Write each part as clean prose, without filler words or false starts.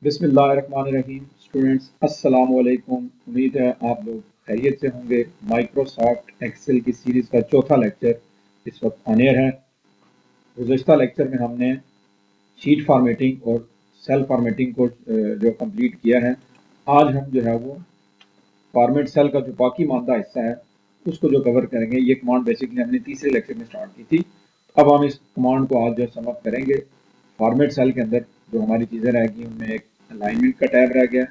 बिस्मिल्लाहिर्रहमानिर्रहीम। स्टूडेंट्स अस्सलाम वालेकुम। उम्मीद है आप लोग खैरियत से होंगे। माइक्रोसॉफ्ट एक्सेल की सीरीज़ का चौथा लेक्चर इस वक्त ऑन एयर है। गुज़श्ता लेक्चर में हमने शीट फॉर्मेटिंग और सेल फॉर्मेटिंग को जो कंप्लीट किया है। आज हम जो है वो फॉर्मेट सेल का जो बाकी मानदा हिस्सा है उसको जो कवर करेंगे। ये कमांड बेसिकली हमने तीसरे लेक्चर में स्टार्ट की थी। अब हम इस कमांड को आज जो समअप करेंगे। फॉर्मेट सेल के अंदर जो हमारी चीज़ें रह गई उनमें एक अलाइनमेंट का टैब रह गया,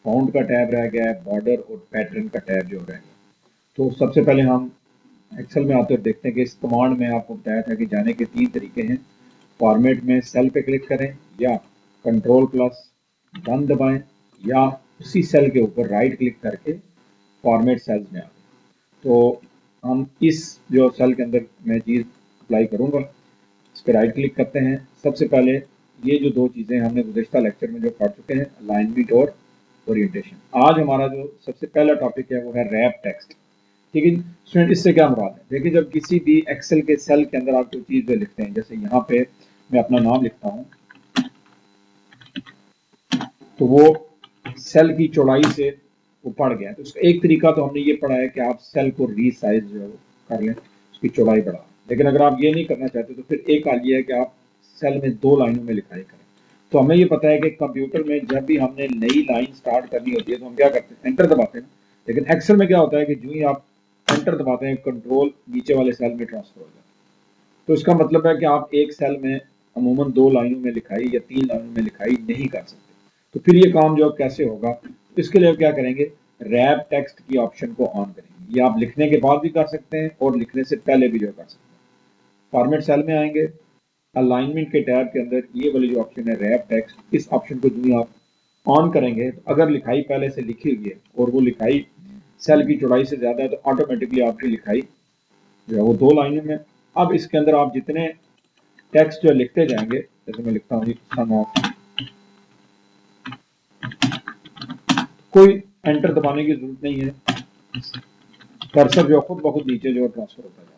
फाउंड का टैब रह गया, बॉर्डर और पैटर्न का टैब जो रह गया। तो सबसे पहले हम एक्सेल में आते हुए देखते हैं कि इस कमांड में आपको बताया था कि जाने के 3 तरीके हैं। फॉर्मेट में सेल पे क्लिक करें या कंट्रोल प्लस वन दबाएं या उसी सेल के ऊपर राइट क्लिक करके फॉर्मेट सेल्स में आ गए। तो हम इस जो सेल के अंदर मैं चीज़ अप्लाई करूँगा इस पर राइट क्लिक करते हैं। सबसे पहले ये जो दो चीज़ें हमने गुज़श्ता लेक्चर में जो पढ़ चुके हैं, अलाइनमेंट और ओरिएंटेशन। आज हमारा जो सबसे पहला टॉपिक है वो है रैप टेक्स्ट। ठीक है स्टूडेंट, इससे क्या मुराद है? देखिए, जब किसी भी एक्सेल के सेल के अंदर आप कोई चीज़ लिखते हैं, जैसे यहाँ पे मैं अपना नाम लिखता हूँ, तो वो सेल की चौड़ाई से वो पढ़ गया। तो उसका एक तरीका तो हमने ये पढ़ा है कि आप सेल को रीसाइज जो है वो कर लें, उसकी चौड़ाई बढ़ा। लेकिन अगर आप ये नहीं करना चाहते तो फिर एक हाल ये है कि आप सेल में 2 लाइनों में लिखाई करें। तो हमें ये पता है कि कंप्यूटर में जब भी हमने नई लाइन स्टार्ट करनी होती है तो हम क्या करते हैं, एंटर दबाते हैं। लेकिन एक्सेल में क्या होता है कि जो ही आप एंटर दबाते हैं, कंट्रोल नीचे वाले सेल में ट्रांसफर हो जाता है। तो इसका मतलब है कि आप एक सेल में अमूमन 2 लाइनों में लिखाई या 3 लाइनों में लिखाई नहीं कर सकते। तो फिर ये काम जो कैसे होगा, इसके लिए क्या करेंगे, रैप टेक्स्ट की ऑप्शन को ऑन करेंगे। ये आप लिखने के बाद भी कर सकते हैं और लिखने से पहले भी जो कर सकते हैं। फॉर्मेट सेल में आएंगे, अलाइनमेंट के टैब के अंदर ये वाली जो ऑप्शन है रैप टेक्स्ट, इस ऑप्शन को जो ही आप ऑन करेंगे तो अगर लिखाई पहले से लिखी हुई है और वो लिखाई सेल की चौड़ाई से ज्यादा है तो ऑटोमेटिकली आपकी लिखाई जो है वो 2 लाइनों में। अब इसके अंदर आप जितने टेक्स्ट जो लिखते जाएंगे, जैसे मैं लिखता हूँ सम ऑफ, कोई एंटर दबाने की जरूरत नहीं है, कर्सर जो खुद ब खुद नीचे जो ट्रांसफर होता जाएगा।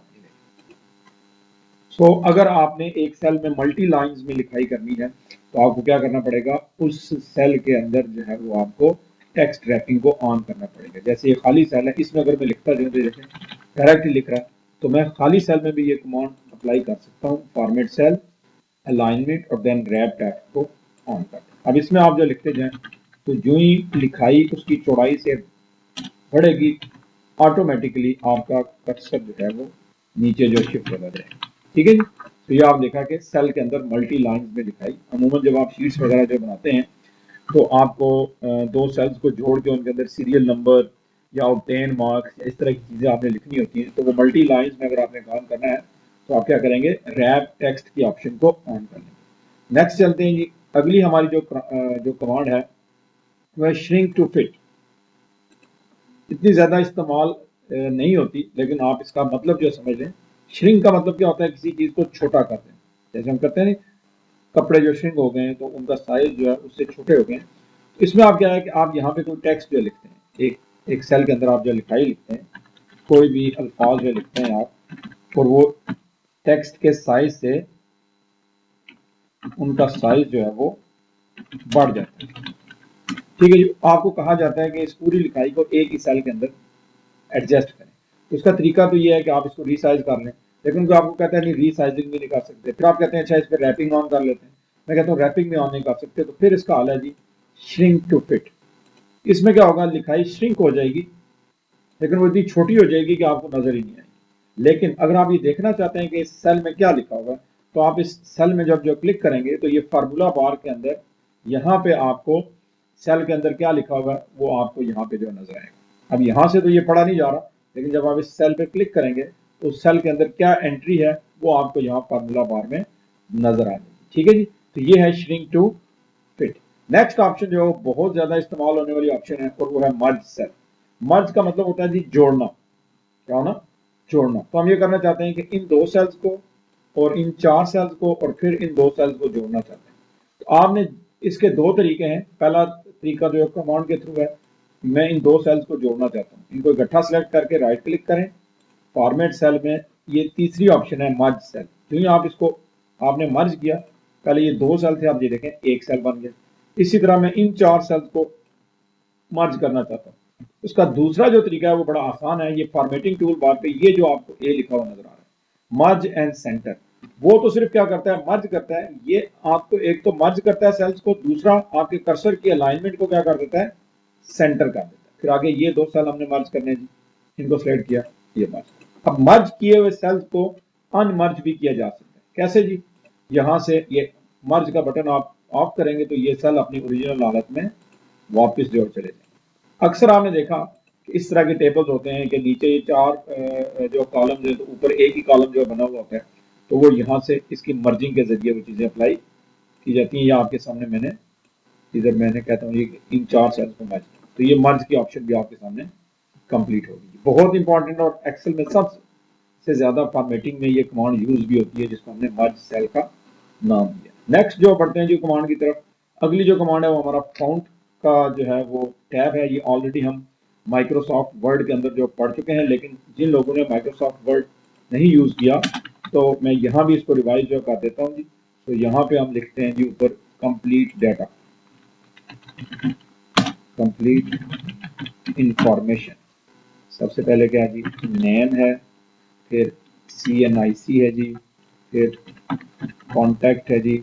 सो अगर आपने एक सेल में मल्टी लाइंस में लिखाई करनी है तो आपको क्या करना पड़ेगा, उस सेल के अंदर जो है वो आपको टेक्स्ट रैपिंग को ऑन करना पड़ेगा। जैसे ये खाली सेल है, इसमें अगर मैं लिखता जाऊँ तो देखें डायरेक्ट लिख रहा है, तो मैं खाली सेल में भी ये कमांड अप्लाई कर सकता हूँ, फॉर्मेट सेल, अलाइनमेंट और देन रैप टेक्स्ट को ऑन कर। अब इसमें आप जो लिखते जाएं तो जो ही लिखाई उसकी चौड़ाई से बढ़ेगी, ऑटोमेटिकली आपका कर्सर जो है वो नीचे जो शिफ्ट होता जाएगा। ठीक है जी। तो ये आप देखा कि सेल के अंदर मल्टी लाइंस में लिखाई। अमूमन जब आप शीट्स वगैरह जो बनाते हैं तो आपको दो सेल्स को जोड़ के उनके अंदर सीरियल नंबर या ऑब्टेन मार्क्स इस तरह की चीज़ें आपने लिखनी होती हैं। तो वो मल्टी लाइंस में अगर आपने काम करना है तो आप क्या करेंगे, रैप टेक्स्ट की ऑप्शन को ऑन कर लेंगे। नेक्स्ट चलते हैं जी। अगली हमारी जो कमांड है वह श्रिंक टू फिट। इतनी ज़्यादा इस्तेमाल नहीं होती, लेकिन आप इसका मतलब जो समझ लें। श्रिंक का मतलब क्या होता है, किसी चीज़ को छोटा कर दें। जैसे हम कहते हैं कपड़े जो श्रिंक हो गए हैं तो उनका साइज जो है उससे छोटे हो गए हैं। तो इसमें आप क्या है कि आप यहाँ पे कोई टेक्स्ट जो लिखते हैं, एक सेल के अंदर आप जो लिखाई लिखते हैं, कोई भी अल्फाज जो लिखते हैं आप, और वो टेक्स्ट के साइज से उनका साइज जो है वो बढ़ जाता है। ठीक है जी। आपको कहा जाता है कि इस पूरी लिखाई को एक ही सेल के अंदर एडजस्ट करें। तो इसका तरीका तो ये है कि आप इसको रीसाइज कर लें, लेकिन कोई आपको कहता है नहीं रीसाइजिंग भी नहीं कर सकते, फिर आप कहते हैं अच्छा इस पर रैपिंग ऑन कर लेते हैं। मैं कहता हूँ रैपिंग भी ऑन नहीं कर सकते, तो फिर इसका हाल है जी श्रिंक टू फिट। इसमें क्या होगा, लिखाई श्रिंक हो जाएगी लेकिन वो इतनी छोटी हो जाएगी कि आपको नजर ही नहीं आएगी। लेकिन अगर आप ये देखना चाहते हैं कि इस सेल में क्या लिखा होगा, तो आप इस सेल में जब जो क्लिक करेंगे तो ये फार्मूला बार के अंदर यहाँ पे आपको सेल के अंदर क्या लिखा होगा वो आपको यहाँ पे जो नजर आएगा। अब यहाँ से तो ये पढ़ा नहीं जा रहा, लेकिन जब आप इस सेल पे क्लिक करेंगे तो उस सेल के अंदर क्या एंट्री है वो आपको यहाँ फार्मूला बार में नजर आ जाएगी। ठीक है जी। तो ये है shrink to fit. Next option जो बहुत ज्यादा इस्तेमाल होने वाली ऑप्शन है और वो है मर्ज सेल। मर्ज का मतलब होता है जी जोड़ना। क्या होना, जोड़ना। तो हम ये करना चाहते हैं कि इन दो सेल्स को और इन 4 सेल्स को और फिर इन 2 सेल्स को जोड़ना चाहते हैं। तो आपने इसके 2 तरीके हैं। पहला तरीका जो कमांड के थ्रू है, मैं इन 2 सेल्स को जोड़ना चाहता हूँ, इनको इकट्ठा सेलेक्ट करके राइट क्लिक करें, फॉर्मेट सेल में ये तीसरी ऑप्शन है मर्ज सेल। जो ही आप इसको आपने मर्ज किया, पहले ये 2 सेल थे, आप ये देखें एक सेल बन गया। इसी तरह मैं इन 4 सेल्स को मर्ज करना चाहता हूँ। उसका दूसरा जो तरीका है वो बड़ा आसान है। ये फॉर्मेटिंग टूल बार पे ये जो आपको ए लिखा हुआ नजर आ रहा है, मर्ज एंड सेंटर, वो तो सिर्फ क्या करता है, मर्ज करता है। ये आपको एक तो मर्ज करता है सेल्स को, दूसरा आपके कर्सर की अलाइनमेंट को क्या कर देता है, सेंटर कर देता है। फिर आगे ये 2 सेल हमने मर्ज करने जी, इनको सिलेक्ट किया, ये मर्ज। अब मर्ज किए हुए सेल्स को अनमर्ज भी किया जा सकता है। कैसे जी, यहां से ये मर्ज का बटन आप ऑफ करेंगे तो ये सेल अपनी ओरिजिनल हालत में वापस जो चले जाए। अक्सर आपने देखा कि इस तरह के टेबल्स होते हैं कि नीचे ये 4 जो कॉलम जो ऊपर एक ही कॉलम जो बना हुआ होता है, तो वो यहाँ से इसकी मर्जिंग के जरिए वो चीज़ें अप्लाई की जाती हैं। या आपके सामने मैंने इधर मैंने कहता हूँ ये इन 4 सेल्स को मर्ज, तो ये मर्ज की ऑप्शन भी आपके सामने कंप्लीट होगी। बहुत इंपॉर्टेंट, और एक्सेल में सबसे ज्यादा फॉर्मेटिंग में ये कमांड यूज भी होती है, जिसको हमने मर्ज सेल का नाम दिया। नेक्स्ट जो बढ़ते हैं जो कमांड की तरफ, अगली जो कमांड है वो हमारा फाउंट का जो है वो टैब है। ये ऑलरेडी हम माइक्रोसॉफ्ट वर्ड के अंदर जो पढ़ चुके हैं, लेकिन जिन लोगों ने माइक्रोसॉफ्ट वर्ड नहीं यूज किया तो मैं यहाँ भी इसको रिवाइज जो कर देता हूँ जी। तो यहाँ पे हम लिखते हैं जी ऊपर कंप्लीट डाटा, कंप्लीट इंफॉर्मेशन। सबसे पहले क्या है जी, नेम है, फिर CNIC है जी, फिर कॉन्टैक्ट है जी,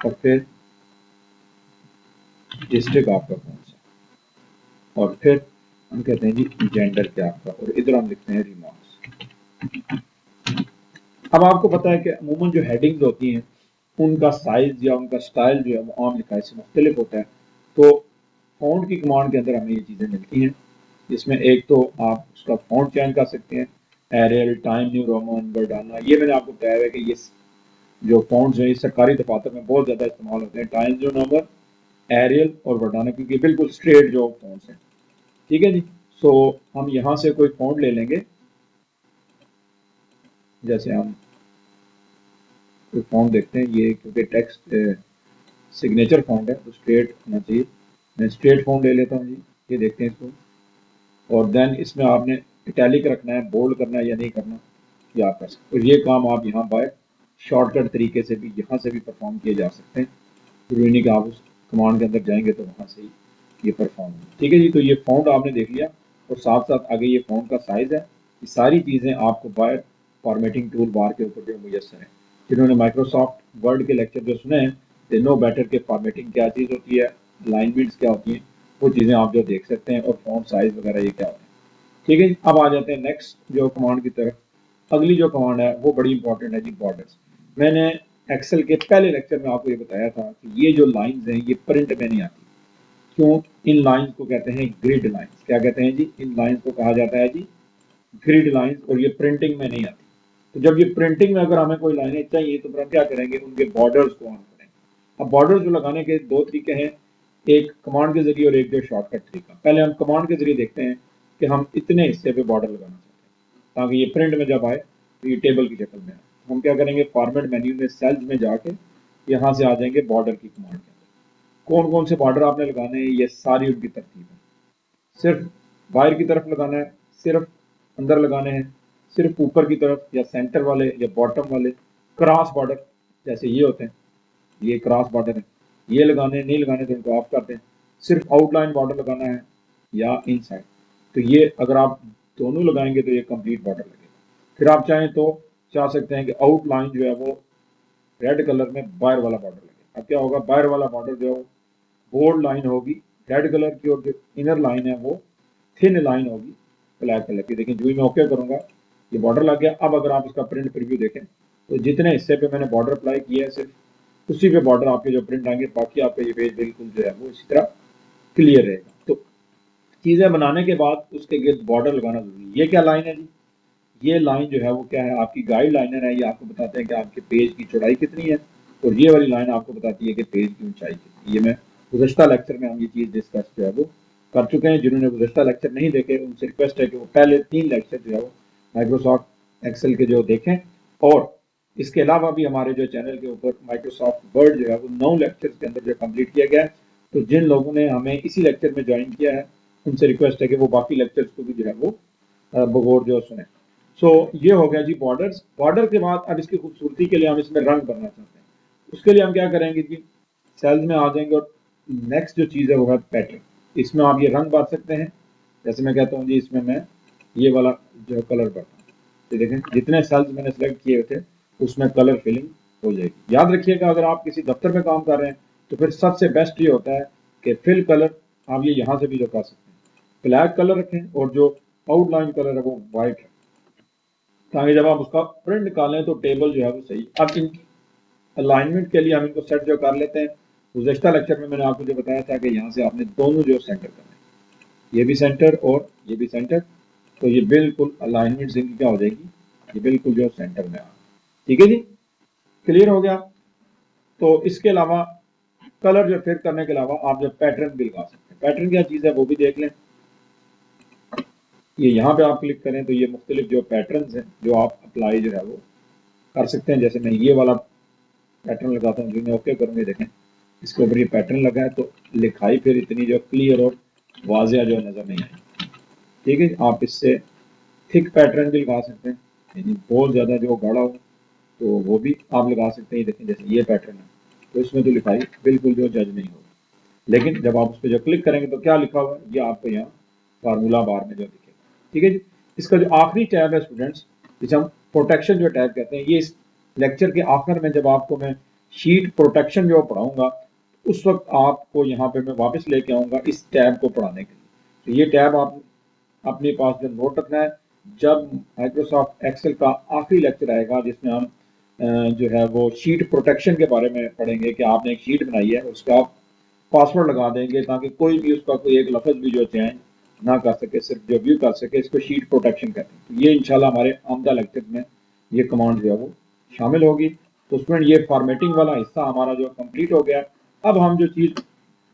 और फिर डिस्ट्रिक्ट आपका कौन सा, और फिर हम कहते हैं जी जेंडर क्या आपका, और इधर हम लिखते हैं रिमार्क्स। अब आपको पता है कि अमूमन जो हेडिंग्स होती हैं उनका साइज या उनका स्टाइल जो है वो आम लिखाई से मुख्तलिफ होता है। तो फॉन्ट की कमांड के अंदर हमें ये चीज़ें मिलती हैं, जिसमें एक तो आप उसका फॉन्ट चेंज कर सकते हैं, एरियल, टाइम न्यू रोमन, वर्डाना। ये मैंने आपको बताया है कि ये जो फॉन्ट्स हैं ये सरकारी दफातर में बहुत ज़्यादा इस्तेमाल होते हैं, टाइम न्यू रोमन, एरियल और वर्डाना, क्योंकि बिल्कुल स्ट्रेट जो फॉन्ट्स हैं। ठीक है जी। सो हम यहाँ से कोई फॉन्ट ले लेंगे, जैसे हम कोई फॉन्ट देखते हैं, ये क्योंकि टेक्स्ट सिग्नेचर फॉन्ट है तो स्ट्रेट होना चाहिए। मैं स्ट्रेट फॉन्ट ले लेता हूँ जी, ये देखते हैं इसको। और देन इसमें आपने इटैलिक रखना है, बोल्ड करना है या नहीं करना, ये आप कर सकते हो। ये काम आप यहाँ बाय शॉर्टकट तरीके से भी यहाँ से भी परफॉर्म किए जा सकते हैं। जरूरी नहीं कि आप उस कमांड के अंदर जाएंगे तो वहाँ से ही ये परफॉर्म होगा। ठीक है जी। तो ये फॉन्ट आपने देख लिया, और साथ साथ आगे ये फॉन्ट का साइज है। ये सारी चीज़ें आपको बाय फॉर्मेटिंग टूल बार के ऊपर जो मुयसर है। जिन्होंने माइक्रोसॉफ्ट वर्ड के लेक्चर जो सुने हैं, दे नो बेटर के फॉर्मेटिंग क्या चीज़ होती है, अलाइनमेंट्स क्या होती हैं, वो चीज़ें आप जो देख सकते हैं, और फॉन्ट साइज वगैरह ये क्या होता है। ठीक है जी। अब आ जाते हैं नेक्स्ट जो कमांड की तरफ। अगली जो कमांड है वो बड़ी इंपॉर्टेंट है जी, बॉर्डर्स। मैंने एक्सेल के पहले लेक्चर में आपको ये बताया था कि ये जो लाइंस हैं ये प्रिंट में नहीं आती। क्यों? इन लाइंस को कहते हैं ग्रिड लाइंस। क्या कहते हैं जी? इन लाइंस को कहा जाता है जी ग्रिड लाइंस, और ये प्रिंटिंग में नहीं आती। तो जब ये प्रिंटिंग में अगर हमें कोई लाइनें चाहिए तो फिर हम क्या करेंगे, उनके बॉर्डर्स को ऑन करेंगे। अब बॉर्डर्स जो लगाने के 2 तरीके हैं, एक कमांड के जरिए और एक जो शॉर्टकट तरीका। पहले हम कमांड के जरिए देखते हैं कि हम इतने हिस्से पे बॉर्डर लगाना चाहते हैं ताकि ये प्रिंट में जब आए तो ये टेबल की शक्ल में आए। हम क्या करेंगे, फॉर्मेट मेन्यू में सेल्स में जाके यहाँ से आ जाएंगे बॉर्डर की कमांड के अंदर। कौन कौन से बॉर्डर आपने लगाने हैं, ये सारी उनकी तरतीब है। सिर्फ बाहर की तरफ लगाना है, सिर्फ अंदर लगाने हैं, सिर्फ ऊपर की तरफ या सेंटर वाले या बॉटम वाले, क्रॉस बॉर्डर जैसे ये होते हैं, ये क्रॉस बॉर्डर है, ये लगाने नहीं लगाने तो इनको ऑफ करते हैं। सिर्फ आउटलाइन बॉर्डर लगाना है या इनसाइड, तो ये अगर आप दोनों लगाएंगे तो ये कंप्लीट बॉर्डर लगेगा। फिर आप चाहें तो चाह सकते हैं कि आउटलाइन जो है वो रेड कलर में बाहर वाला बॉर्डर लगे। अब क्या होगा, बाहर वाला बॉर्डर जो है बोल्ड लाइन होगी रेड कलर की, और जो इनर लाइन है वो थिन लाइन होगी ब्लैक कलर की। देखिए जो ही मैं ओके करूंगा ये बॉर्डर लग गया। अब अगर आप इसका प्रिंट प्रीव्यू देखें तो जितने हिस्से पे मैंने बॉर्डर अप्लाई किया है सिर्फ उसी पे बॉर्डर आपके जो प्रिंट आएंगे, बाकी आपका ये पेज बिल्कुल जो है वो इसी तरह क्लियर रहेगा। तो चीजें बनाने के बाद उसके गिर्द बॉर्डर लगाना जरूरी है। ये क्या लाइन है जी, ये लाइन जो है वो क्या है, आपकी गाइड लाइनर है। ये आपको बताते हैं कि आपके पेज की चौड़ाई कितनी है, और ये वाली लाइन आपको बताती है कि पेज की ऊंचाई कितनी है। ये मैं गुज़श्ता लेक्चर में हम ये चीज़ डिस्कस जो है वो कर चुके हैं। जिन्होंने गुज़श्ता लेक्चर नहीं देखे उनसे रिक्वेस्ट है कि वो पहले 3 लेक्चर जो है वो माइक्रोसॉफ्ट एक्सेल के जो देखें। और इसके अलावा भी हमारे जो चैनल के ऊपर माइक्रोसॉफ्ट वर्ड जो है वो 9 लेक्चर के अंदर जो कंप्लीट किया गया है। तो जिन लोगों ने हमें इसी लेक्चर में ज्वाइन किया है उनसे रिक्वेस्ट है कि वो बाकी लेक्चर्स को भी जो है वो बगौर जो सुने। सो ये हो गया जी बॉर्डर्स। बॉर्डर के बाद अब इसकी खूबसूरती के लिए हम इसमें रंग भरना चाहते हैं। उसके लिए हम क्या करेंगे जी, सेल्स में आ जाएंगे और नेक्स्ट जो चीज़ है वो है पैटर्न। इसमें आप ये रंग भर सकते हैं। जैसे मैं कहता हूँ जी, इसमें मैं ये वाला जो कलर भरता हूँ, तो देखें जितने सेल्स मैंने सेलेक्ट किए थे उसमें कलर फिलिंग हो जाएगी। याद रखिएगा, अगर आप किसी दफ्तर में काम कर रहे हैं तो फिर सबसे बेस्ट ये होता है कि फिल कलर आप ये यहाँ से भी जो कर सकते हैं, ब्लैक कलर रखें और जो आउटलाइन कलर है वो वाइट है, ताकि जब आप उसका प्रिंट निकालें तो टेबल जो है वो सही। अब इनकी अलाइनमेंट के लिए हम इनको सेट जो कर लेते हैं। गुज़श्ता लेक्चर में मैंने आपको जो बताया था कि यहाँ से आपने दोनों जो सेंटर करना है, ये भी सेंटर और ये भी सेंटर, तो ये बिल्कुल अलाइनमेंट इनकी क्या हो जाएगी, ये बिल्कुल जो सेंटर में आ। ठीक है जी, क्लियर हो गया। तो इसके अलावा कलर जो फिर करने के अलावा आप जो पैटर्न भी लगा सकते हैं। पैटर्न क्या चीज़ है वो भी देख लें। ये यहाँ पे आप क्लिक करें तो ये मुख्तलिफ जो पैटर्न हैं जो आप अप्लाई जो है वो कर सकते हैं। जैसे मैं ये वाला पैटर्न लगाता हूँ, जो मैं ओके करूँगी, देखें इसके ऊपर ये पैटर्न लगा है तो लिखाई फिर इतनी जो क्लियर और वाजिया जो नज़र नहीं आई। ठीक है, आप इससे थिक पैटर्न भी लगा सकते हैं, यानी बहुत ज़्यादा जो गाढ़ा हो तो वो भी आप लगा सकते हैं। देखें जैसे ये पैटर्न है तो इसमें तो लिखाई बिल्कुल जो जज नहीं होगी, लेकिन जब आप उस पर जो क्लिक करेंगे तो क्या लिखा हुआ है ये आपको यहाँ फार्मूला बार में जो दिखेगा। ठीक है जी, इसका जो आखिरी टैब है स्टूडेंट्स, जिसे हम प्रोटेक्शन जो टैब कहते हैं, ये इस लेक्चर के आखिर में जब आपको मैं शीट प्रोटेक्शन जो पढ़ाऊंगा उस वक्त आपको यहाँ पे मैं वापस लेके आऊंगा इस टैब को पढ़ाने के लिए। तो ये टैब आप अपने पास जो नोट रखना है, जब माइक्रोसॉफ्ट एक्सेल का आखिरी लेक्चर आएगा जिसमें हम जो है वो शीट प्रोटेक्शन के बारे में पढ़ेंगे कि आपने एक शीट बनाई है उसका आप पासवर्ड लगा देंगे ताकि कोई भी उसका कोई एक लफ्ज भी जो चेंज ना कर सके, सिर्फ जो व्यू कर सके। इसको शीट प्रोटेक्शन कहते हैं। तो ये इंशाल्लाह हमारे आमदा लेक्चर में ये कमांड जो है वो शामिल होगी। तो उसमें ये फॉर्मेटिंग वाला हिस्सा हमारा जो कंप्लीट हो गया। अब हम जो चीज़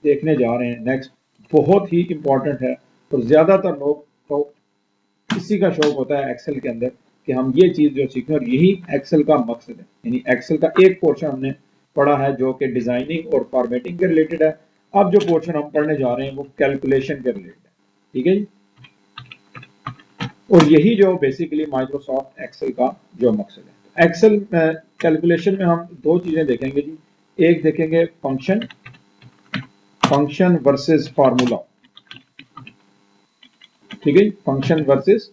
देखने जा रहे हैं नेक्स्ट, बहुत ही इंपॉर्टेंट है और ज़्यादातर लोग को इसी का शौक होता है एक्सेल के अंदर कि हम ये चीज़ जो सीखें, और यही एक्सेल का मकसद है। यानी एक्सेल का एक पोर्शन हमने पढ़ा है जो कि डिज़ाइनिंग और फॉर्मेटिंग के रिलेटेड है। अब जो पोर्शन हम पढ़ने जा रहे हैं वो कैलकुलेशन के रिलेटेड है। ठीक है जी, और यही जो बेसिकली माइक्रोसॉफ्ट एक्सेल का जो मकसद है। एक्सेल कैलकुलेशन में हम दो चीज़ें देखेंगे जी, एक देखेंगे फंक्शन, फंक्शन वर्सेस फार्मूला। ठीक है, फंक्शन वर्सेस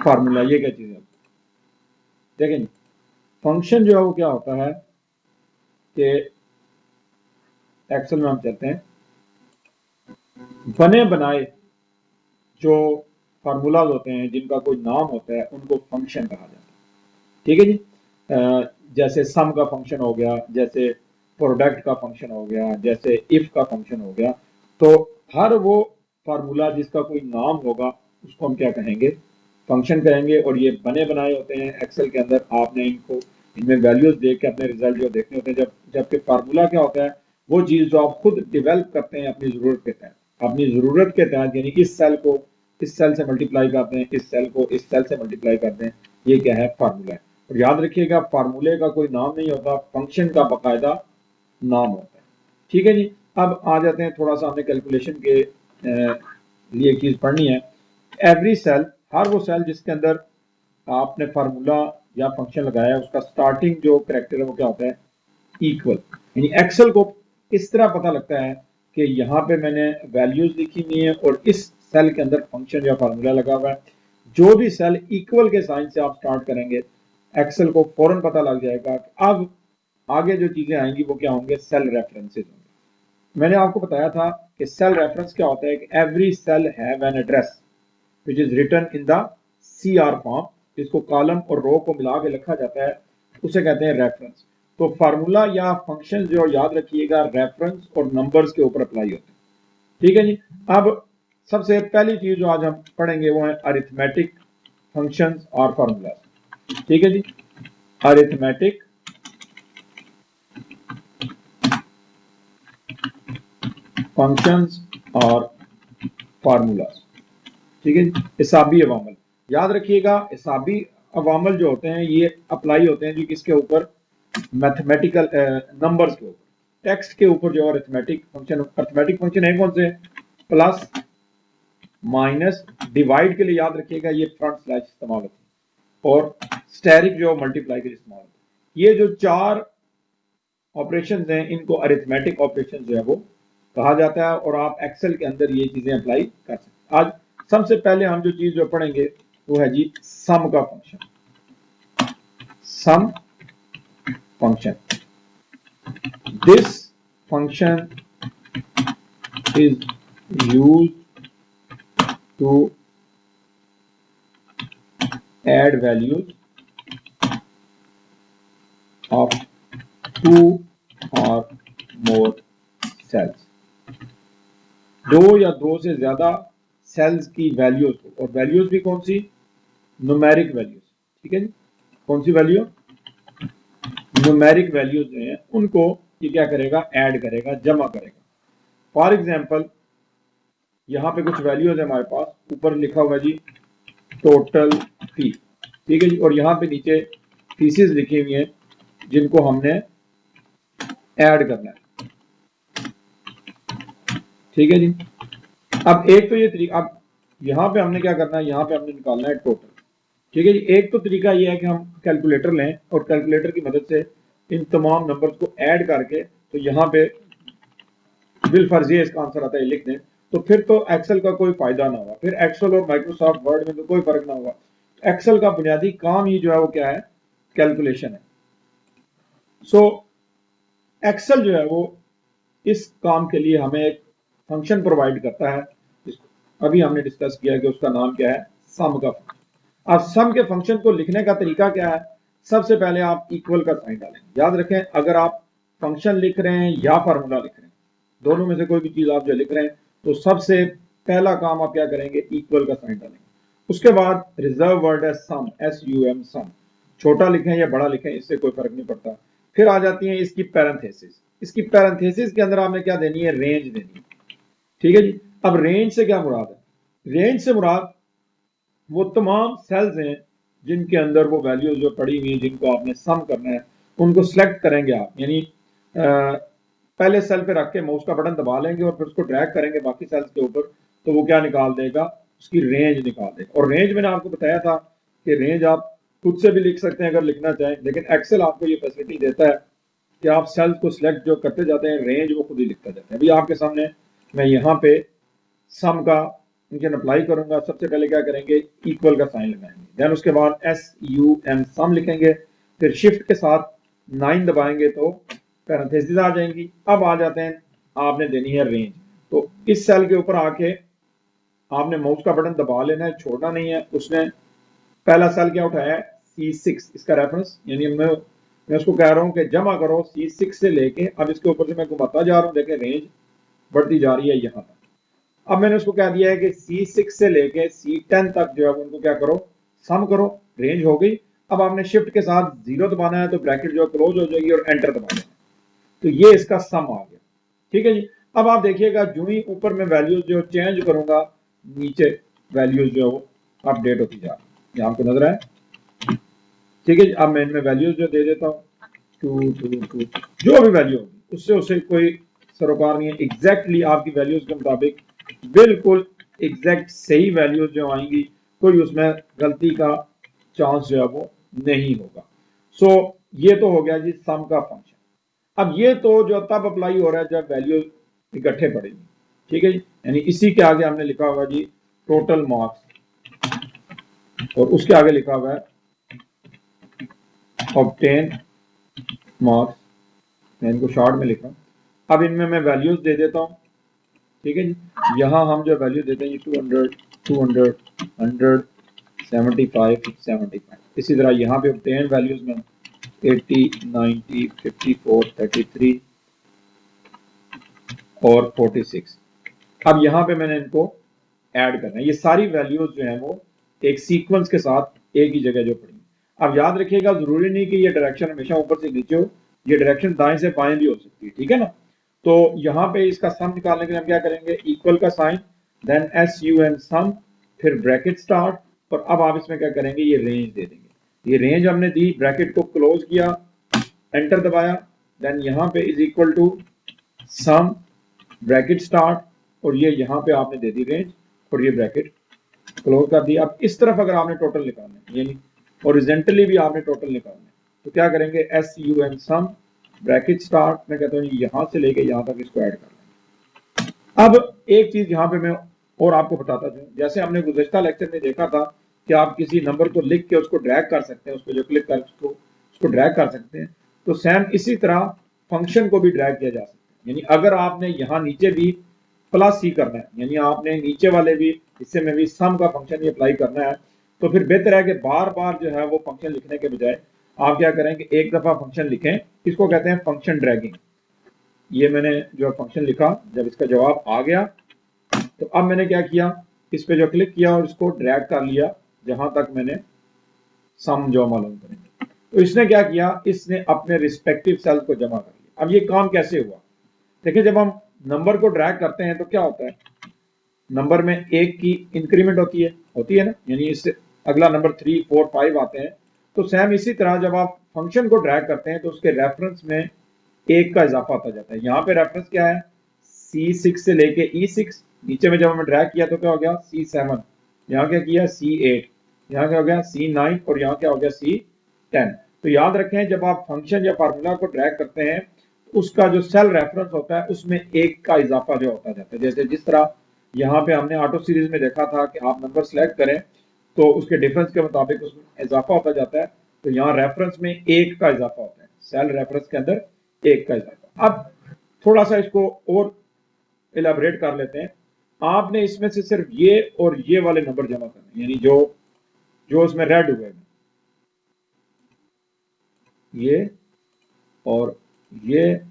फार्मूला, ये क्या चीज़ है देखें। फंक्शन जो है वो क्या होता है कि एक्सेल में हम चलते हैं, बने बनाए जो फार्मूलाज होते हैं जिनका कोई नाम होता है उनको फंक्शन कहा जाता है। ठीक है जी, जैसे सम का फंक्शन हो गया, जैसे प्रोडक्ट का फंक्शन हो गया, जैसे इफ का फंक्शन हो गया। तो हर वो फार्मूला जिसका कोई नाम होगा उसको हम क्या कहेंगे, फंक्शन कहेंगे। और ये बने बनाए होते हैं एक्सेल के अंदर, आपने इनको इनमें वैल्यूज देख के अपने रिजल्ट जो देखने होते हैं। जबकि फार्मूला क्या होता है, वो चीज़ जो आप खुद डिवेल्प करते हैं अपनी ज़रूरत के तहत, अपनी ज़रूरत के तहत, यानी इस सेल को इस सेल से मल्टीप्लाई करते हैं, इस सेल को इस सेल से मल्टीप्लाई करते हैं, ये क्या है, फार्मूला है। और याद रखिएगा फार्मूले का कोई नाम नहीं होता, फंक्शन का बाकायदा नाम होता है। ठीक है जी, अब आ जाते हैं थोड़ा सा हमने कैलकुलेशन के लिए चीज़ पढ़नी है। एवरी सेल, हर वो सेल जिसके अंदर आपने फार्मूला या फंक्शन लगाया है उसका स्टार्टिंग जो करेक्टर है वो क्या होता है, इक्वल। यानी एक्सेल को इस तरह पता लगता है कि यहाँ पे मैंने वैल्यूज लिखी हुई है और इस सेल के अंदर फंक्शन या फार्मूला लगा हुआ है। जो भी सेल इक्वल के साइन से आप स्टार्ट करेंगे एक्सेल को फौरन पता लग जाएगा कि अब आगे जो चीजें आएंगी वो क्या होंगे, सेल रेफरेंसेस होंगे। मैंने आपको बताया था कि सेल रेफरेंस क्या होता है कि every cell have an address which is written in the CR form, जिसको कॉलम और रो को मिला के लिखा जाता है, उसे कहते हैं रेफरेंस। तो फार्मूला या फंक्शन जो याद रखिएगा रेफरेंस और नंबर्स के ऊपर अप्लाई होते हैं। ठीक है जी, अब सबसे पहली चीज जो आज हम पढ़ेंगे वो है अरिथमेटिक फंक्शंस और फार्मूला। ठीक है जी, अरिथमेटिक फंक्शंस और फार्मूलाज। ठीक है जी, हिसाबी अवामल, याद रखिएगा हिसाबी अवामल जो होते हैं ये अप्लाई होते हैं जी किसके ऊपर, मैथमेटिकल नंबर्स के ऊपर। टेक्स्ट के ऊपर जो अरिथमेटिक फंक्शन है कौन से, प्लस माइनस डिवाइड के लिए याद रखिएगा ये फ्रंट स्लैश इस्तेमाल होती है, और स्टेरिक जो मल्टीप्लाई के लिए इस्तेमाल होती है। ये जो चार ऑपरेशंस हैं इनको अरिथमेटिक ऑपरेशंस जो है वो कहा जाता है, और आप एक्सेल के अंदर ये चीजें अप्लाई कर सकते हैं। आज सबसे पहले हम जो चीज जो पढ़ेंगे वो है जी सम का function. Sum function, this function is used to add values of two or more cells। दो या दो से ज्यादा सेल्स की वैल्यूज को, और वैल्यूज भी कौन सी, न्यूमेरिक वैल्यूज, ठीक है जी। कौन सी वैल्यू, न्यूमेरिक वैल्यूज जो है उनको ये क्या करेगा, ऐड करेगा, जमा करेगा। फॉर एग्जांपल यहाँ पे कुछ वैल्यूज है हमारे पास, ऊपर लिखा हुआ जी टोटल फी, ठीक है जी, और यहाँ पे नीचे फीसिस लिखी हुई है जिनको हमने ऐड करना है, ठीक है जी। अब एक तो ये तरीका, अब यहाँ पे हमने क्या करना है, यहाँ पे हमने निकालना है टोटल, ठीक है जी। एक तो तरीका ये है कि हम कैलकुलेटर लें और कैलकुलेटर की मदद से इन तमाम नंबर्स को ऐड करके, तो यहाँ पे बिलफर्ज ये इसका आंसर आता है लिख दें, तो फिर तो एक्सेल का कोई फायदा ना होगा, फिर एक्सेल और माइक्रोसॉफ्ट वर्ड में तो कोई फर्क ना होगा। एक्सेल का बुनियादी काम ही जो है वो क्या है, कैलकुलेशन है। सो एक्सेल जो है वो इस काम के लिए हमें एक फंक्शन प्रोवाइड करता है, अभी हमने डिस्कस किया कि उसका नाम क्या है, सम का फंक्शन। अब सम के फंक्शन को लिखने का तरीका क्या है, सबसे पहले आप इक्वल का साइन डालेंगे। याद रखें, अगर आप फंक्शन लिख रहे हैं या फार्मूला लिख रहे हैं, दोनों में से कोई भी चीज आप जो लिख रहे हैं, तो सबसे पहला काम आप क्या करेंगे, इक्वल का साइन डालेंगे। उसके बाद रिजर्व वर्ड है सम, SUM सम, छोटा लिखें या बड़ा लिखें इससे कोई फर्क नहीं पड़ता। फिर आ जाती है इसकी पैरेंथेसिस, इसकी पैरेंथेसिस के अंदर आपने क्या देनी है, रेंज देनी है, ठीक है जी। अब रेंज से क्या मुराद है, रेंज से मुराद वो तमाम सेल्स हैं जिनके अंदर वो वैल्यूज जो पड़ी हुई हैं जिनको आपने सम करना है, उनको सिलेक्ट करेंगे आप, यानी पहले सेल पे रख के माउस का बटन दबा लेंगे और फिर उसको ड्रैग करेंगे बाकी सेल्स के ऊपर, तो वो क्या निकाल देगा, उसकी रेंज निकाल देगा। और रेंज मैंने आपको बताया था कि रेंज आप खुद से भी लिख सकते हैं अगर लिखना चाहें, लेकिन एक्सेल आपको ये फैसिलिटी देता है कि आप सेल्स को सिलेक्ट जो करते जाते हैं, रेंज वो खुद ही लिखता जाता है। अभी आपके सामने मैं यहाँ पे सम का फंक्शन अप्लाई करूंगा। सबसे पहले क्या करेंगे, इक्वल का साइन लगाएंगे, देन उसके बाद SUM सम लिखेंगे, फिर शिफ्ट के साथ 9 दबाएंगे तो पैरेंथेसिस आ जाएंगी। अब आ जाते हैं, आपने देनी है रेंज, तो इस सेल के ऊपर आके आपने माउस का बटन दबा लेना है, छोड़ना नहीं है। उसने पहला सेल क्या उठाया है, C6, इसका रेफरेंस, यानी मैं उसको कह रहा हूं कि जमा करो C6 से लेके, अब इसके ऊपर से मैं घुमाता जा रहा हूं, देखें रेंज बढ़ती जा रही है यहाँ तक। अब मैंने उसको कह दिया है कि C6 से लेके C10 तक जो है उनको क्या करो, सम करो, रेंज हो गई। अब आपने शिफ्ट के साथ 0 दबाना है तो ब्रैकेट जो क्लोज हो जाएगी और एंटर दबा देना, तो ये इसका सम आ गया, ठीक है जी। अब आप देखिएगा जो ही ऊपर में वैल्यूज जो चेंज करूंगा, नीचे वैल्यूज जो अपडेट होती जा रही है, आपको नजर आए, ठीक है जी। अब मैं इनमें वैल्यूज जो दे देता हूँ, 2 जो भी वैल्यू होगी उससे उससे कोई सरोकार नहीं है, एग्जैक्टली आपकी वैल्यूज के मुताबिक बिल्कुल एग्जैक्ट सही वैल्यूज जो आएंगी, कोई उसमें गलती का चांस जो है वो नहीं होगा। सो ये तो हो गया जी सम का फंक्शन। अब ये तो जो तब अप्लाई हो रहा है जब वैल्यूज इकट्ठे पड़ेगी, ठीक है जी, यानी इसी के आगे हमने लिखा हुआ जी टोटल मार्क्स, और उसके आगे लिखा हुआ है ऑब्टेन मार्क्स, मैं इनको शॉर्ट में लिख रहा हूँ। अब इनमें मैं वैल्यूज दे देता हूँ, ठीक है जी। यहाँ हम जो वैल्यू देते हैं 200, 200, 100, 75, 75। इसी तरह यहाँ पे ऑब्टेन वैल्यूज में 80, 90, 54, 33 और 46। अब यहाँ पे मैंने इनको ऐड करना है, ये सारी वैल्यूज जो है वो एक सीक्वेंस के साथ एक ही जगह जो पड़ी। अब याद रखिएगा, जरूरी नहीं कि ये डायरेक्शन हमेशा ऊपर से नीचे हो, ये डायरेक्शन दाएं से बाएं भी हो सकती है, ठीक है ना। तो यहाँ पे इसका सम निकालने के लिए हम क्या करेंगे, इक्वल का साइन, देन SUM सम, फिर ब्रैकेट स्टार्ट, और अब आप इसमें क्या करेंगे, ये रेंज दे देंगे। ये रेंज हमने दी, ब्रैकेट को क्लोज किया, एंटर दबाया, देन यहाँ पे is equal to sum bracket start, और ये यहाँ पे आपने दे दी रेंज, और ये ब्रैकेट क्लोज कर दिया। अब इस तरफ अगर आपने टोटल निकालना है, यानी ओरिजेंटली भी आपने टोटल निकालना है, तो क्या करेंगे, SUM सम, ब्रैकेट स्टार्ट, मैं कहता हूँ यहां से लेके यहां तक इसको ऐड कर लें। अब एक चीज यहां पे मैं और आपको बताता हूँ, जैसे हमने गुज़श्ता लेक्चर में देखा था कि आप किसी नंबर को लिख के उसको ड्रैग कर सकते हैं, उस पर जो क्लिक कर उसको ड्रैग कर सकते हैं, तो सेम इसी तरह फंक्शन को भी ड्रैग किया जा सकता है। यानी अगर आपने यहाँ नीचे भी प्लस ही करना है, यानी आपने नीचे वाले भी हिस्से में भी सम का फंक्शन ही अप्लाई करना है, तो फिर बेहतर है कि बार बार जो है वो फंक्शन लिखने के बजाय आप क्या करें कि एक दफा फंक्शन लिखें। इसको कहते हैं फंक्शन ड्रैगिंग। ये मैंने जो फंक्शन लिखा, जब इसका जवाब आ गया तो अब मैंने क्या किया, इस पे जो क्लिक किया और इसको ड्रैग कर लिया जहां तक मैंने सम जो मालूम करेंगे। तो इसने क्या किया, इसने अपने रिस्पेक्टिव सेल्स को जमा कर लिया। अब ये काम कैसे हुआ, देखिए जब हम नंबर को ड्रैग करते हैं तो क्या होता है, नंबर में एक की इंक्रीमेंट होती है ना, यानी इससे अगला नंबर 3, 4, 5 आते हैं। तो सेम इसी तरह जब आप फंक्शन को ड्रैग करते हैं तो उसके रेफरेंस में एक का इजाफा होता जाता है। यहाँ पे रेफरेंस क्या है, C6 से लेके E6, नीचे में जब हमने ड्रैग किया तो क्या हो गया C7, यहाँ क्या किया C8, यहाँ क्या हो गया C9 और यहाँ क्या हो गया C10। तो याद रखें जब आप फंक्शन या फार्मूला को ड्रैग करते हैं उसका जो सेल रेफरेंस होता है उसमें एक का इजाफा जो होता जाता है। जैसे जिस तरह यहाँ पे हमने ऑटो सीरीज में देखा था कि आप नंबर सेलेक्ट करें तो उसके डिफरेंस के मुताबिक उसमें इजाफा होता जाता है, तो यहाँ रेफरेंस में एक का इजाफा होता है, सेल रेफरेंस के अंदर एक का इजाफा। अब थोड़ा सा इसको और इलाबरेट कर लेते हैं। आपने इसमें से सिर्फ ये और ये वाले नंबर जमा करने, यानी जो जो उसमें रेड हुए हैं, ये और ये,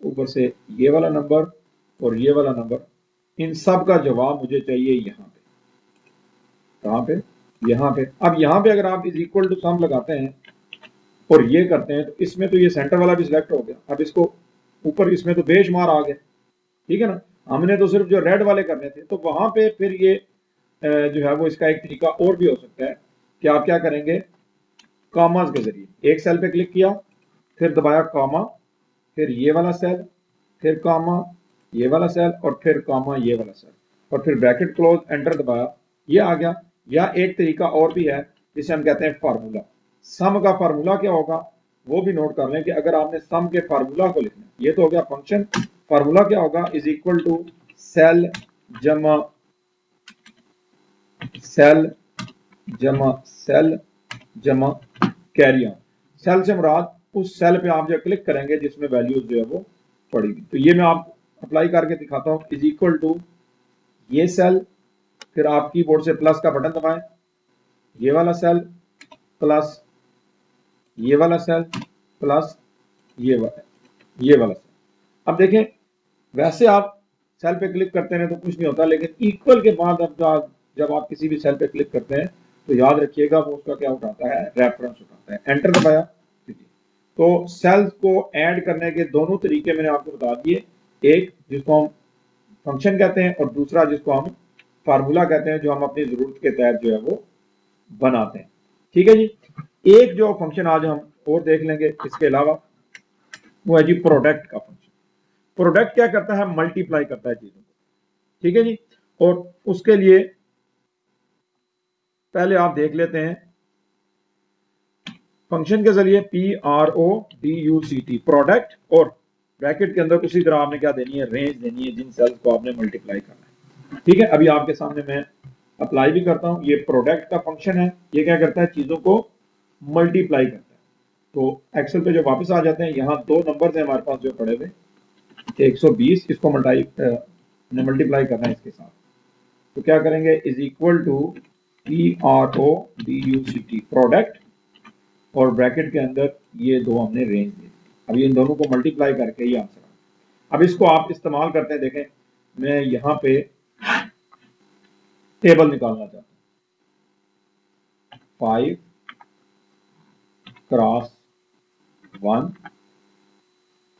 ऊपर से ये वाला नंबर और ये वाला नंबर, इन सब का जवाब मुझे चाहिए यहाँ पे। कहाँ पे, यहाँ पे। अब यहाँ पे अगर आप इज इक्वल टू सम लगाते हैं और ये करते हैं तो इसमें तो ये सेंटर वाला भी सिलेक्ट हो गया। अब इसको ऊपर इसमें तो बेशुमार आ गया, ठीक है ना। हमने तो सिर्फ जो रेड वाले करने थे, तो वहां पे फिर ये जो है वो इसका एक तरीका और भी हो सकता है कि आप क्या करेंगे, कॉमास के जरिए एक सेल पे क्लिक किया, फिर दबाया कॉमा, फिर ये वाला सेल, फिर कॉमा, ये वाला सेल और फिर कॉमा, ये वाला सेल, और फिर ब्रैकेट क्लोज, एंटर दबाया, ये आ गया। या एक तरीका और भी है जिसे हम कहते हैं फार्मूला। सम का फार्मूला क्या होगा वो भी नोट कर लें कि अगर आपने सम के फार्मूला को लिखना, ये तो हो गया फंक्शन, फार्मूला क्या होगा, इज इक्वल टू सेल जमा सेल जमा सेल जमा कैरी ऑन। सेल से मुराद उस सेल पे आप जो क्लिक करेंगे जिसमें वैल्यूज जो है वो पड़ी। तो ये मैं आप अप्लाई करके दिखाता हूँ, इज इक्वल टू ये सेल, फिर आप कीबोर्ड से प्लस का बटन दबाएं, ये वाला सेल प्लस ये वाला सेल प्लस ये वाला सेल। अब देखें वैसे आप सेल पे क्लिक करते हैं तो कुछ नहीं होता, लेकिन इक्वल के बाद अब जब आप किसी भी सेल पे क्लिक करते हैं तो याद रखिएगा वो उसका क्या उठाता है, रेफरेंस उठाता है। एंटर दबाया, तो सेल्स को ऐड करने के दोनों तरीके मैंने आपको बता दिए, एक जिसको हम फंक्शन कहते हैं और दूसरा जिसको हम फार्मूला कहते हैं, जो हम अपनी जरूरत के तहत जो है वो बनाते हैं। ठीक है जी। एक जो फंक्शन आज हम और देख लेंगे इसके अलावा, वो है जी प्रोडक्ट का फंक्शन। प्रोडक्ट क्या करता है, मल्टीप्लाई करता है चीजों को। ठीक है जी। और उसके लिए पहले आप देख लेते हैं फंक्शन के जरिए PRODUCT, प्रोडक्ट, और ब्रैकेट के अंदर उसी तरह आपने क्या देनी है, रेंज देनी है जिन सेल्स को आपने मल्टीप्लाई करना है। ठीक है, अभी आपके सामने मैं अप्लाई भी करता हूं। ये प्रोडक्ट का फंक्शन है, ये क्या करता है, चीजों को मल्टीप्लाई करता है। तो एक्सेल पे जो वापस आ जाते हैं, यहाँ दो नंबर है हमारे पास जो पड़े हुए, 120, इसको मल्टीप्लाई करना है इसके साथ। तो क्या करेंगे, is equal to PRODUCT, product, और ब्रैकेट के अंदर ये दो हमने रेंज दी। अब इन दोनों को मल्टीप्लाई करके ये आंसर आ। अब इसको आप इस्तेमाल करते हैं, देखें मैं यहां पे टेबल निकालना चाहता हूं, 5 क्रॉस 1,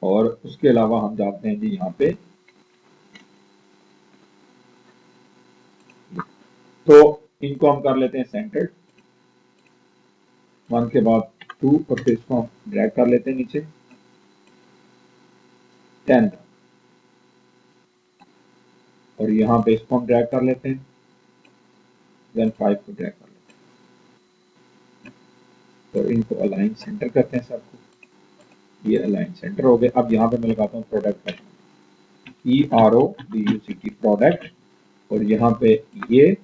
और उसके अलावा हम जाते हैं जी यहाँ पे, तो इनको हम कर लेते हैं सेंटर्ड, 1 के बाद 2, और फिर इसको हम ड्रैग कर लेते हैं नीचे 10, और यहाँ पे इसको हम ड्रैग कर लेते हैं, देन 5 को ड्रैग कर लेते हैं, तो इनको अलाइन सेंटर करते हैं सबको। ये अलाइन सेंटर हो गए। अब यहाँ पे मैं लगाता हूँ प्रोडक्ट का PRODUCT प्रोडक्ट, और यहाँ पे ये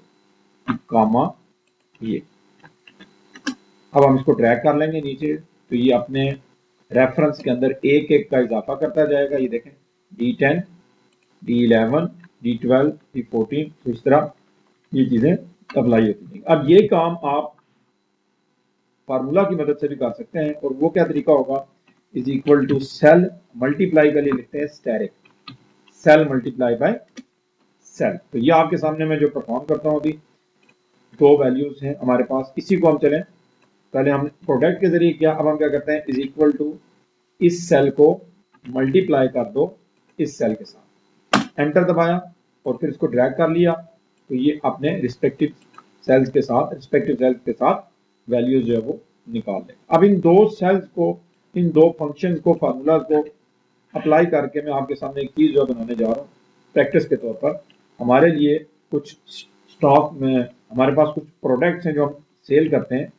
कामा ये। अब हम इसको ड्रैग कर लेंगे नीचे, तो ये अपने रेफरेंस के अंदर एक एक का इजाफा करता जाएगा। ये देखें D10, D11, D12, D14, तो इस तरह ये चीजें अप्लाई होती हैं। अब ये काम आप फार्मूला की मदद से भी कर सकते हैं, और वो क्या तरीका होगा, is equal to cell multiply के लिए लिखते हैं asterisk, cell multiply by cell. तो ये आपके सामने मैं जो परफॉर्म करता हूँ अभी, दो वैल्यूज हैं हमारे पास, इसी को हम चलें, पहले हम प्रोडक्ट के जरिए किया, अब हम क्या करते हैं, इज इक्वल टू इस सेल को मल्टीप्लाई कर दो इस सेल के साथ, एंटर दबाया और फिर इसको ड्रैग कर लिया, तो ये अपने रिस्पेक्टिव सेल्स के साथ वैल्यूज जो है वो निकाल लें। अब इन दो सेल्स को, इन दो फंक्शंस को, फार्मूला को अप्लाई करके मैं आपके सामने एक चीज जो बनाने जा रहा हूँ प्रैक्टिस के तौर पर। हमारे लिए कुछ स्टॉक में हमारे पास कुछ प्रोडक्ट्स हैं जो हम सेल करते हैं,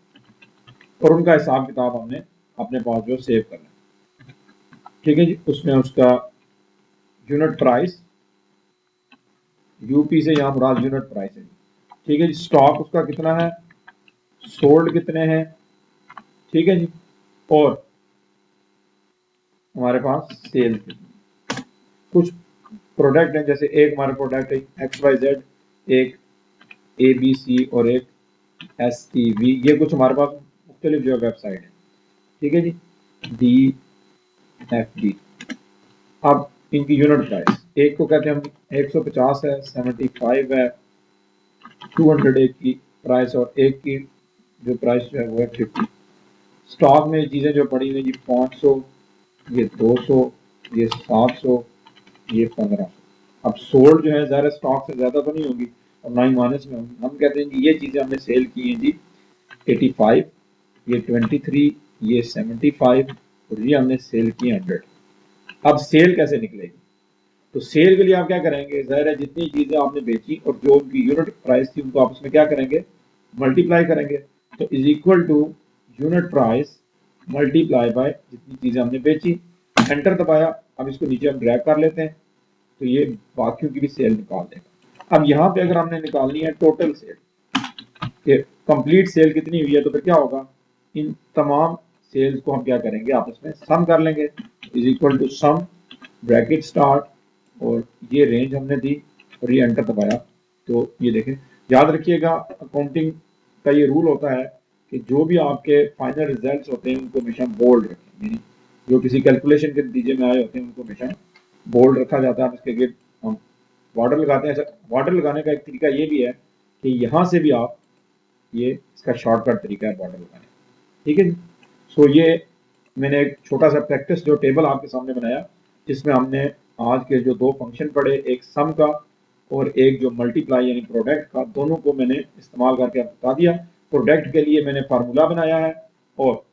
और उनका हिसाब किताब हमने अपने पास जो सेव करना है, ठीक है जी। उसमें उसका यूनिट प्राइस, यूपी से यहाँ मुराद यूनिट प्राइस है, ठीक है जी। स्टॉक उसका कितना है, सोल्ड कितने हैं, ठीक है जी, और हमारे पास सेल कुछ प्रोडक्ट हैं, जैसे एक हमारा प्रोडक्ट है XYZ, एक ABC और एक STV, ये कुछ हमारे पास मुख्तलिफ जो वेबसाइट है, ठीक है जी, DFD। अब इनकी यूनिट प्राइस, एक को कहते हैं हम 150 है, 75 है, 200 एक की प्राइस, और एक की जो प्राइस जो है वो है 50। स्टॉक में चीज़ें जो पड़ी हुई जी 500, ये 200, ये 700, ये 1500। अब सोल्ड जो है ज़्यादा स्टॉक से ज़्यादा तो नहीं होगी और ना ही माइनस में होगी। हम कहते हैं कि ये चीज़ें हमने सेल की हैं जी 85, ये 23, ये 75, और ये हमने सेल की 100। अब सेल कैसे निकलेगी, तो सेल के लिए आप क्या करेंगे, ज़ाहिर है जितनी चीज़ें आपने बेची और जो उनकी यूनिट प्राइस थी उनको आपस में क्या करेंगे, मल्टीप्लाई करेंगे। तो is equal to unit price multiply by जितनी चीज़ें हमने बेची, एंटर दबाया। अब इसको नीचे हम ड्रैग कर लेते हैं, तो ये बाकियों की भी सेल निकाल देगा। अब यहाँ पे अगर हमने निकालनी है टोटल सेल, कंप्लीट सेल कितनी हुई है, तो फिर क्या होगा, इन तमाम सेल्स को हम क्या करेंगे, आपस में सम कर लेंगे, is equal to sum bracket start, और ये रेंज हमने दी और ये एंटर दबाया। तो ये देखें, याद रखिएगा अकाउंटिंग का ये रूल होता है कि जो भी आपके फाइनल रिजल्ट्स होते हैं उनको हमेशा बोल्ड रखें, यानी जो किसी कैलकुलेशन के नतीजे में आए होते हैं उनको हमेशा बोल्ड रखा जाता है। इसके लिए हम बॉर्डर लगाते हैं। बॉर्डर लगाने का एक तरीका ये भी है कि यहाँ से भी आप, ये इसका शॉर्टकट तरीका है बॉर्डर लगाने, ठीक है। सो ये मैंने एक छोटा सा प्रैक्टिस जो टेबल आपके सामने बनाया, जिसमें हमने आज के जो दो फंक्शन पढ़े, एक सम का और एक जो मल्टीप्लाई यानी प्रोडक्ट का, दोनों को मैंने इस्तेमाल करके बता दिया। प्रोडक्ट के लिए मैंने फार्मूला बनाया है, और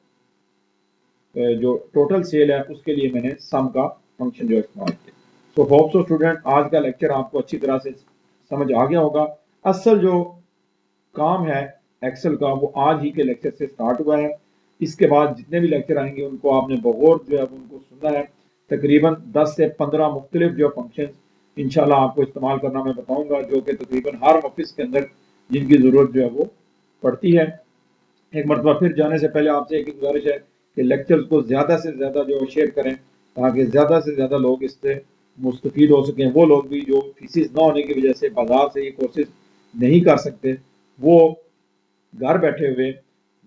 जो टोटल सेल है उसके लिए मैंने सम का फंक्शन जो इस्तेमाल किया। सो होप सो स्टूडेंट, आज का लेक्चर आपको अच्छी तरह से समझ आ गया होगा। असल जो काम है एक्सेल का वो आज ही के लेक्चर से स्टार्ट हुआ है। इसके बाद जितने भी लेक्चर आएंगे उनको आपने बगौर जो है उनको सुनना है। तकरीबन 10 से 15 मुख्तलिफ जो फंक्शन इंशाल्लाह आपको इस्तेमाल करना मैं बताऊंगा, जो कि तकरीबन हर ऑफिस के अंदर जिनकी ज़रूरत जो है वो पड़ती है। एक मरतबा फिर जाने से पहले आपसे एक गुजारिश है कि लेक्चर्स को ज़्यादा से ज़्यादा जो शेयर करें, ताकि ज़्यादा से ज़्यादा लोग इससे मुस्तफ़ीद हो सकें। वो लोग भी जो फीसिस ना होने की वजह से बाजार से ये कोर्सेज नहीं कर सकते, वो घर बैठे हुए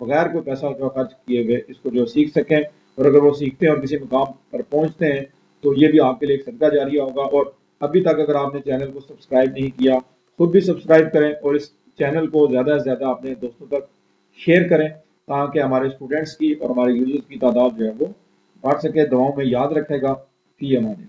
बगैर कोई पैसा जो खर्च किए हुए इसको जो सीख सकें, और अगर वो सीखते हैं और किसी मुकाम पर पहुंचते हैं तो ये भी आपके लिए एक सदका जारिया होगा। और अभी तक अगर आपने चैनल को सब्सक्राइब नहीं किया, खुद भी सब्सक्राइब करें और इस चैनल को ज़्यादा से ज़्यादा अपने दोस्तों तक शेयर करें, ताकि हमारे स्टूडेंट्स की और हमारे यूजर्स की तादाद जो है वो बढ़ सके। दुआओं में याद रखेगा। फी अमान।